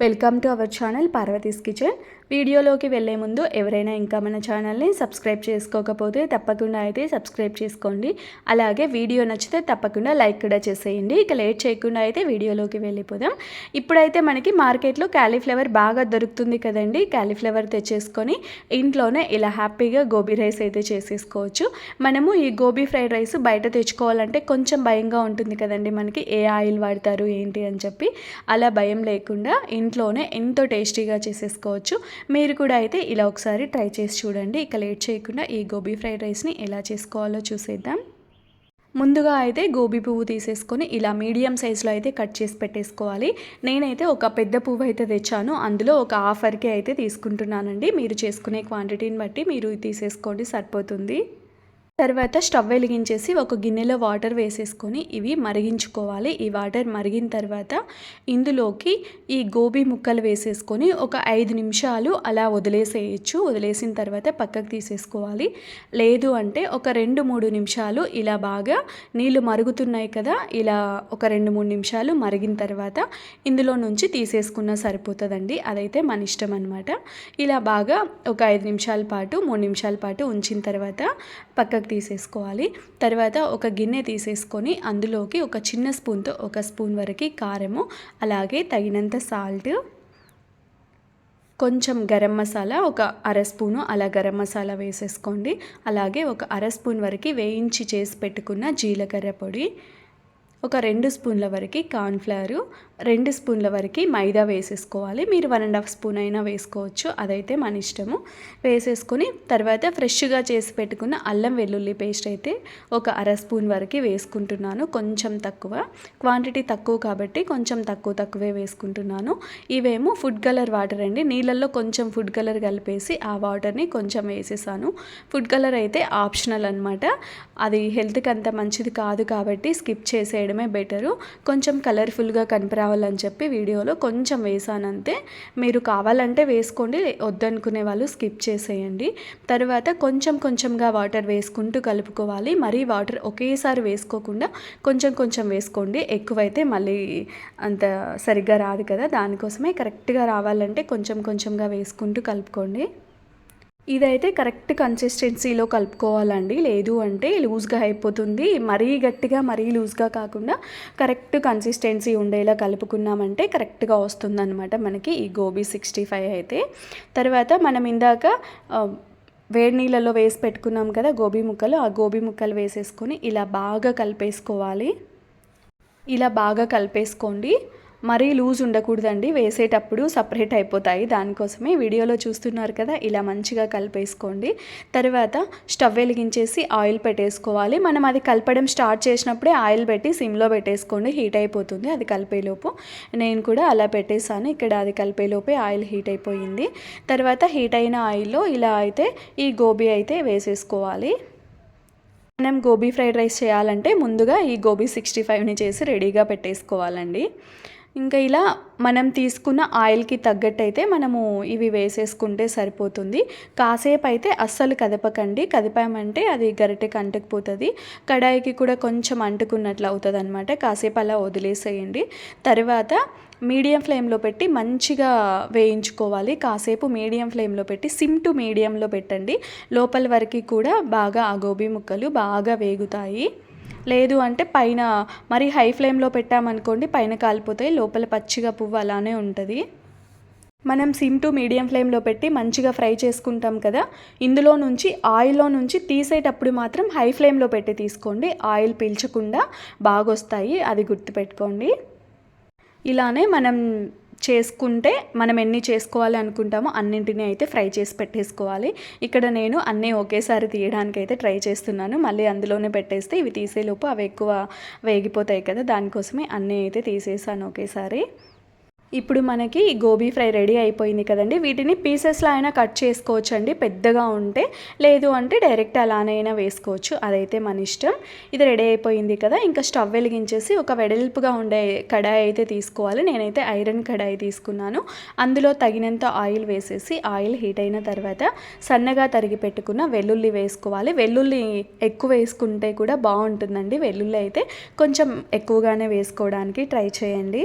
Welcome to our channel Parvati's kitchen. వీడియోలోకి వెళ్ళే ముందు ఎవరైనా ఇంకా మన ఛానల్ని సబ్స్క్రైబ్ చేసుకోకపోతే తప్పకుండా అయితే సబ్స్క్రైబ్ చేసుకోండి. అలాగే వీడియో నచ్చితే తప్పకుండా లైక్ కూడా చేసేయండి. ఇక లేట్ చేయకుండా అయితే వీడియోలోకి వెళ్ళిపోదాం. ఇప్పుడైతే మనకి మార్కెట్లో క్యాలీఫ్లవర్ బాగా దొరుకుతుంది కదండి. క్యాలీఫ్లవర్ తెచ్చేసుకొని ఇంట్లోనే ఇలా హ్యాపీగా గోబీ రైస్ అయితే చేసేసుకోవచ్చు. మనము ఈ గోబీ ఫ్రైడ్ రైస్ బయట తెచ్చుకోవాలంటే కొంచెం భయంగా ఉంటుంది కదండి. మనకి ఏ ఆయిల్ వాడతారు ఏంటి అని చెప్పి అలా భయం లేకుండా ఇంట్లోనే ఎంతో టేస్టీగా చేసేసుకోవచ్చు. మీరు కూడా అయితే ఇలా ఒకసారి ట్రై చేసి చూడండి. ఇక లేట్ చేయకుండా ఈ గోబీ ఫ్రైడ్ రైస్ని ఎలా చేసుకోవాలో చూసేద్దాం. ముందుగా అయితే గోబీ పువ్వు తీసేసుకొని ఇలా మీడియం సైజులో అయితే కట్ చేసి పెట్టేసుకోవాలి. నేనైతే ఒక పెద్ద పువ్వు అయితే తెచ్చాను. అందులో ఒక హాఫర్కి అయితే తీసుకుంటున్నానండి. మీరు చేసుకునే క్వాంటిటీని బట్టి మీరు తీసేసుకోండి, సరిపోతుంది. తర్వాత స్టవ్ వెలిగించేసి ఒక గిన్నెలో వాటర్ వేసేసుకొని ఇవి మరిగించుకోవాలి. ఈ వాటర్ మరిగిన తర్వాత ఇందులోకి ఈ గోబీ ముక్కలు వేసేసుకొని ఒక 5 నిమిషాలు అలా వదిలేసేయచ్చు. వదిలేసిన తర్వాత పక్కకు తీసేసుకోవాలి. లేదు అంటే ఒక 2-3 నిమిషాలు ఇలా బాగా నీళ్ళు మరుగుతున్నాయి కదా, ఇలా ఒక 2-3 నిమిషాలు మరిగిన తర్వాత ఇందులో నుంచి తీసేసుకున్నా సరిపోతుందండి. అదైతే మన ఇష్టం అనమాట. ఇలా బాగా ఒక 5 నిమిషాల పాటు 3 నిమిషాల పాటు ఉంచిన తర్వాత పక్కకు తీసేసుకోవాలి. తర్వాత ఒక గిన్నె తీసేసుకొని అందులోకి ఒక చిన్న స్పూన్తో 1 స్పూన్ వరకు కారము, అలాగే తగినంత సాల్ట్, కొంచెం గరం మసాలా, ఒక 1/2 స్పూను అలా గరం మసాలా వేసేసుకోండి. అలాగే ఒక 1/2 స్పూన్ వరకు వేయించి చేసి పెట్టుకున్న జీలకర్ర పొడి, ఒక 2 స్పూన్ల వరకు కార్న్ఫ్లవరు, 2 స్పూన్ల వరకు మైదా వేసేసుకోవాలి. మీరు 1.5 స్పూన్ అయినా వేసుకోవచ్చు, అదైతే మన ఇష్టము. వేసేసుకొని తర్వాత ఫ్రెష్గా చేసి పెట్టుకున్న అల్లం వెల్లుల్లి పేస్ట్ అయితే ఒక 1/2 స్పూన్ వరకు వేసుకుంటున్నాను. కొంచెం తక్కువ, క్వాంటిటీ తక్కువ కాబట్టి కొంచెం తక్కువే వేసుకుంటున్నాను. ఇవేమో ఫుడ్ కలర్ వాటర్ అండి. నీళ్ళల్లో కొంచెం ఫుడ్ కలర్ కలిపేసి ఆ వాటర్ని కొంచెం వేసేసాను. ఫుడ్ కలర్ అయితే ఆప్షనల్ అనమాట. అది హెల్త్కి అంత మంచిది కాదు కాబట్టి స్కిప్ చేసేయడం బెటరు. కొంచెం కలర్ఫుల్గా కనిపిరావాలని చెప్పి వీడియోలో కొంచెం వేసానంతే. మీరు కావాలంటే వేసుకోండి, వద్దనుకునే వాళ్ళు స్కిప్ చేసేయండి. తర్వాత కొంచెంగా వాటర్ వేసుకుంటూ కలుపుకోవాలి. మరీ వాటర్ ఒకేసారి వేసుకోకుండా కొంచెం వేసుకోండి. ఎక్కువైతే మళ్ళీ అంత సరిగ్గా రాదు కదా, దానికోసమే కరెక్ట్గా రావాలంటే కొంచెంగా వేసుకుంటూ కలుపుకోండి. ఇదైతే కరెక్ట్ కన్సిస్టెన్సీలో కలుపుకోవాలండి. లేదు అంటే లూజ్గా అయిపోతుంది. మరీ గట్టిగా మరీ లూజ్గా కాకుండా కరెక్ట్ కన్సిస్టెన్సీ ఉండేలా కలుపుకున్నామంటే కరెక్ట్గా వస్తుందన్నమాట మనకి ఈ గోబీ 65 అయితే. తర్వాత మనం ఇందాక వేడి నీళ్ళలో వేసి పెట్టుకున్నాం కదా గోబీ ముక్కలు, ఆ గోబీ ముక్కలు వేసేసుకొని ఇలా బాగా కలిపేసుకోవాలి. ఇలా బాగా కలిపేసుకోండి. మరీ లూజ్ ఉండకూడదండి, వేసేటప్పుడు సపరేట్ అయిపోతాయి. దానికోసమే వీడియోలో చూస్తున్నారు కదా, ఇలా మంచిగా కలిపేసుకోండి. తర్వాత స్టవ్ వెలిగించేసి ఆయిల్ పెట్టేసుకోవాలి. మనం అది కలపడం స్టార్ట్ చేసినప్పుడే ఆయిల్ పెట్టి సిమ్లో పెట్టేసుకోండి, హీట్ అయిపోతుంది. అది కలిపేలోపు నేను కూడా అలా పెట్టేశాను. ఇక్కడ అది కలిపేలోపే ఆయిల్ హీట్ అయిపోయింది. తర్వాత హీట్ అయిన ఆయిల్లో ఇలా అయితే ఈ గోబీ అయితే వేసేసుకోవాలి. మనం గోబీ ఫ్రైడ్ రైస్ చేయాలంటే ముందుగా ఈ గోబీ 65ని చేసి రెడీగా పెట్టేసుకోవాలండి. ఇంకా ఇలా మనం తీసుకున్న ఆయిల్కి తగ్గట్టు అయితే మనము ఇవి వేసేసుకుంటే సరిపోతుంది. కాసేపు అయితే అస్సలు కదపకండి. కదిపామంటే అది గరిటెకి అంటుకుపోతుంది. కడాయికి కూడా కొంచెం అంటుకున్నట్లు అవుతుంది అనమాట. కాసేపు అలా వదిలేసేయండి. తర్వాత మీడియం ఫ్లేమ్లో పెట్టి మంచిగా వేయించుకోవాలి. కాసేపు మీడియం ఫ్లేమ్లో పెట్టి సిమ్ టు మీడియంలో పెట్టండి. లోపల వరకు కూడా బాగా ఆ గోబీ ముక్కలు బాగా వేగుతాయి. లేదు అంటే పైన మరి హై ఫ్లేమ్లో పెట్టామనుకోండి, పైన కాలిపోతాయి, లోపల పచ్చిగా పువ్వు అలానే ఉంటుంది. మనం సిమ్ టు మీడియం ఫ్లేమ్లో పెట్టి మంచిగా ఫ్రై చేసుకుంటాం కదా, ఇందులో నుంచి ఆయిల్లో నుంచి తీసేటప్పుడు మాత్రం హై ఫ్లేమ్లో పెట్టి తీసుకోండి. ఆయిల్ పీల్చకుండా బాగా వస్తాయి, అది గుర్తుపెట్టుకోండి. ఇలానే మనం చేసుకుంటే మనం ఎన్ని చేసుకోవాలి అనుకుంటామో అన్నింటినీ అయితే ఫ్రై చేసి పెట్టేసుకోవాలి. ఇక్కడ నేను అన్నీ ఒకేసారి తీయడానికి అయితే ట్రై చేస్తున్నాను. మళ్ళీ అందులోనే పెట్టేస్తే ఇవి తీసేలోపు అవి ఎక్కువ వేగిపోతాయి కదా, దానికోసమే అన్నీ అయితే తీసేసాను ఒకేసారి. ఇప్పుడు మనకి గోబీ ఫ్రై రెడీ అయిపోయింది కదండి. వీటిని పీసెస్లో అయినా కట్ చేసుకోవచ్చు అండి, పెద్దగా ఉంటే. లేదు అంటే డైరెక్ట్ అలానైనా వేసుకోవచ్చు, అదైతే మన ఇష్టం. ఇది రెడీ అయిపోయింది కదా, ఇంకా స్టవ్ వెలిగించేసి ఒక వెడల్పుగా ఉండే కడాయి అయితే తీసుకోవాలి. నేనైతే ఐరన్ కడాయి తీసుకున్నాను. అందులో తగినంత ఆయిల్ వేసేసి ఆయిల్ హీట్ అయిన తర్వాత సన్నగా తరిగి పెట్టుకున్న వెల్లుల్లి వేసుకోవాలి. వెల్లుల్లి ఎక్కువ వేసుకుంటే కూడా బాగుంటుందండి. వెల్లుల్లి అయితే కొంచెం ఎక్కువగానే వేసుకోవడానికి ట్రై చేయండి.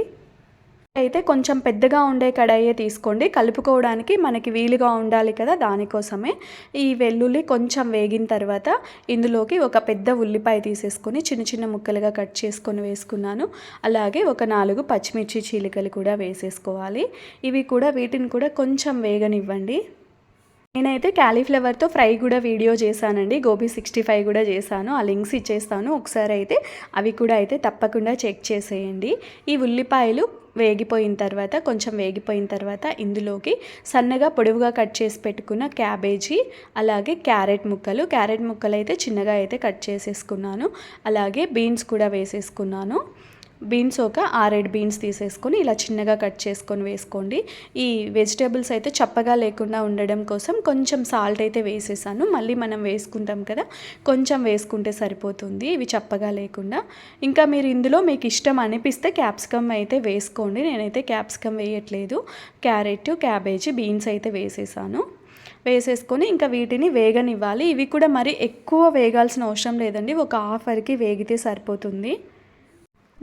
అయితే కొంచెం పెద్దగా ఉండే కడాయే తీసుకోండి, కలుపుకోవడానికి మనకి వీలుగా ఉండాలి కదా, దానికోసమే. ఈ వెల్లుల్లి కొంచెం వేగిన తర్వాత ఇందులోకి ఒక పెద్ద ఉల్లిపాయ తీసేసుకొని చిన్న చిన్న ముక్కలుగా కట్ చేసుకొని వేసుకున్నాను. అలాగే ఒక 4 పచ్చిమిర్చి చీలికలు కూడా వేసేసుకోవాలి. ఇవి కూడా వీటిని కూడా కొంచెం వేగనివ్వండి. నేనైతే క్యాలీఫ్లవర్తో ఫ్రై కూడా వీడియో చేశానండి, గోబీ 65 కూడా చేశాను, ఆ లింక్స్ ఇచ్చేస్తాను. ఒకసారి అయితే అవి కూడా అయితే తప్పకుండా చెక్ చేసేయండి. ఈ ఉల్లిపాయలు కొంచెం వేగిపోయిన తర్వాత ఇందులోకి సన్నగా పొడవుగా కట్ చేసి పెట్టుకున్న క్యాబేజీ, అలాగే క్యారెట్ ముక్కలు అయితే చిన్నగా అయితే కట్ చేసేసుకున్నాను. అలాగే బీన్స్ కూడా వేసేసుకున్నాను. బీన్స్ ఒక 6-7 బీన్స్ తీసేసుకొని ఇలా చిన్నగా కట్ చేసుకొని వేసుకోండి. ఈ వెజిటేబుల్స్ అయితే చప్పగా లేకుండా ఉండడం కోసం కొంచెం సాల్ట్ అయితే వేసేసాను. మళ్ళీ మనం వేసుకుంటాం కదా, కొంచెం వేసుకుంటే సరిపోతుంది ఇవి చప్పగా లేకుండా. ఇంకా మీరు ఇందులో మీకు ఇష్టం అనిపిస్తే క్యాప్సికమ్ అయితే వేసుకోండి. నేనైతే క్యాప్సికమ్ వేయట్లేదు. క్యారెట్, క్యాబేజీ, బీన్స్ అయితే వేసేసుకొని ఇంకా వీటిని వేగనివ్వాలి. ఇవి కూడా మరి ఎక్కువ వేగాల్సిన అవసరం లేదండి, ఒక హాఫ్ వరకు వేగితే సరిపోతుంది.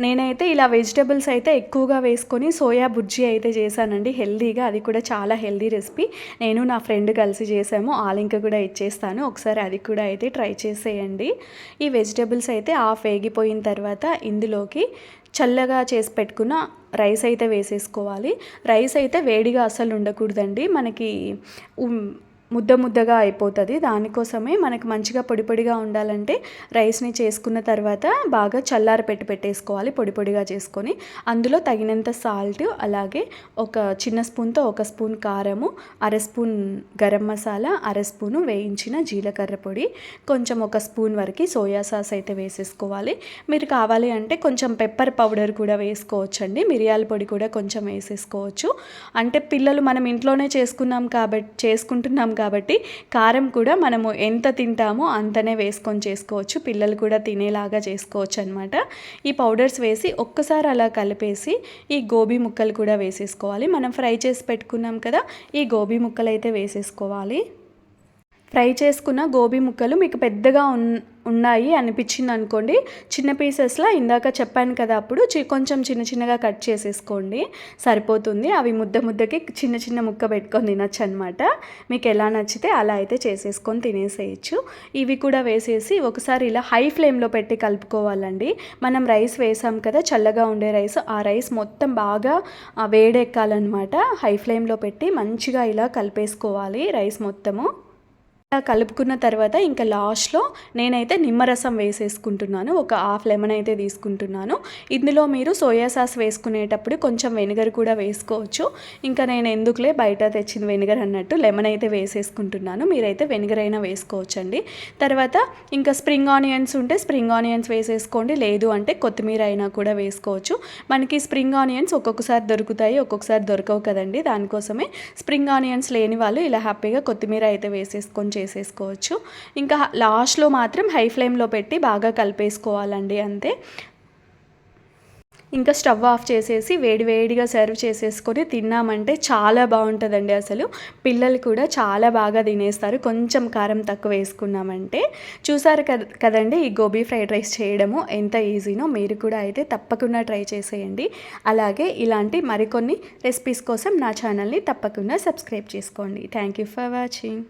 నేనైతే ఇలా వెజిటబుల్స్ అయితే ఎక్కువగా వేసుకొని సోయా బుర్జీ అయితే చేశానండి, హెల్దీగా. అది కూడా చాలా హెల్దీ రెసిపీ. నేను నా ఫ్రెండ్ కలిసి చేసాము, ఆ లింక్ కూడా ఇచ్చేస్తాను, ఒకసారి అది కూడా అయితే ట్రై చేసేయండి. ఈ వెజిటబుల్స్ అయితే హాఫ్ వేగిపోయిన తర్వాత ఇందులోకి చల్లగా చేసి పెట్టుకున్న రైస్ అయితే వేసేసుకోవాలి. రైస్ అయితే వేడిగా అస్సలు ఉండకూడదండి, మనకి ముద్దగా అయిపోతుంది. దానికోసమే మనకు మంచిగా పొడిగా ఉండాలంటే రైస్ని చేసుకున్న తర్వాత బాగా చల్లారి పెట్టేసుకోవాలి, పొడిగా చేసుకొని. అందులో తగినంత సాల్ట్, అలాగే ఒక చిన్న స్పూన్తో 1 స్పూన్ కారము, 1/2 స్పూన్ గరం మసాలా, 1/2 స్పూను వేయించిన జీలకర్ర పొడి, కొంచెం 1 స్పూన్ వరకు సోయా సాస్ అయితే వేసేసుకోవాలి. మీరు కావాలి అంటే కొంచెం పెప్పర్ పౌడర్ కూడా వేసుకోవచ్చండి, మిరియాల పొడి కూడా కొంచెం వేసేసుకోవచ్చు. అంటే పిల్లలు మనం ఇంట్లోనే చేసుకుంటున్నాం కాబట్టి కారం కూడా మనము ఎంత తింటామో అంతనే వేసుకొని చేసుకోవచ్చు, పిల్లలు కూడా తినేలాగా చేసుకోవచ్చు అనమాట. ఈ పౌడర్స్ వేసి ఒక్కసారి అలా కలిపేసి ఈ గోబీ ముక్కలు కూడా వేసేసుకోవాలి. మనం ఫ్రై చేసి పెట్టుకున్నాం కదా, ఈ గోబీ ముక్కలు అయితే వేసేసుకోవాలి. ఫ్రై చేసుకున్న గోబీ ముక్కలు మీకు పెద్దగా ఉన్నాయి అనిపించింది అనుకోండి, చిన్న పీసెస్లా ఇందాక చెప్పాను కదా, అప్పుడు కొంచెం చిన్నగా కట్ చేసేసుకోండి, సరిపోతుంది. అవి ముద్దకి చిన్న ముక్క పెట్టుకొని తినచ్చు అనమాట. మీకు ఎలా నచ్చితే అలా అయితే చేసేసుకొని తినేసేయచ్చు. ఇవి కూడా వేసేసి ఒకసారి ఇలా హై ఫ్లేమ్లో పెట్టి కలుపుకోవాలండి. మనం రైస్ వేసాం కదా, చల్లగా ఉండే రైస్, ఆ రైస్ మొత్తం బాగా వేడెక్కాలన్నమాట. హై ఫ్లేమ్లో పెట్టి మంచిగా ఇలా కలిపేసుకోవాలి రైస్ మొత్తము. కలుపుకున్న తర్వాత ఇంకా లాస్ట్లో నేనైతే నిమ్మరసం వేసేసుకుంటున్నాను, ఒక హాఫ్ లెమన్ అయితే తీసుకుంటున్నాను. ఇందులో మీరు సోయా సాస్ వేసుకునేటప్పుడు కొంచెం వెనిగర్ కూడా వేసుకోవచ్చు. ఇంకా నేను ఎందుకులే బయట తెచ్చిన వెనిగర్ అన్నట్టు లెమన్ అయితే వేసేసుకుంటున్నాను, మీరైతే వెనిగర్ అయినా వేసుకోవచ్చండి. తర్వాత ఇంకా స్ప్రింగ్ ఆనియన్స్ ఉంటే స్ప్రింగ్ ఆనియన్స్ వేసేసుకోండి, లేదు అంటే కొత్తిమీర అయినా కూడా వేసుకోవచ్చు. మనకి స్ప్రింగ్ ఆనియన్స్ ఒక్కొక్కసారి దొరుకుతాయి, ఒక్కొక్కసారి దొరకవు కదండి, దానికోసమే స్ప్రింగ్ ఆనియన్స్ లేని వాళ్ళు ఇలా హ్యాపీగా కొత్తిమీర అయితే వేసేసుకొని చేసేసుకోవచ్చు. ఇంకా లాస్ట్లో మాత్రం హై ఫ్లేమ్లో పెట్టి బాగా కలిపేసుకోవాలండి, అంతే. ఇంకా స్టవ్ ఆఫ్ చేసేసి వేడిగా సర్వ్ చేసేసుకొని తిన్నామంటే చాలా బాగుంటుందండి. అసలు పిల్లలు కూడా చాలా బాగా తినేస్తారు, కొంచెం కారం తక్కువ వేసుకున్నామంటే. చూసారు కదండి ఈ గోబీ ఫ్రైడ్ రైస్ చేయడము ఎంత ఈజీనో, మీరు కూడా అయితే తప్పకుండా ట్రై చేసేయండి. అలాగే ఇలాంటి మరికొన్ని రెసిపీస్ కోసం నా ఛానల్ని తప్పకుండా సబ్స్క్రైబ్ చేసుకోండి. Thank you for watching.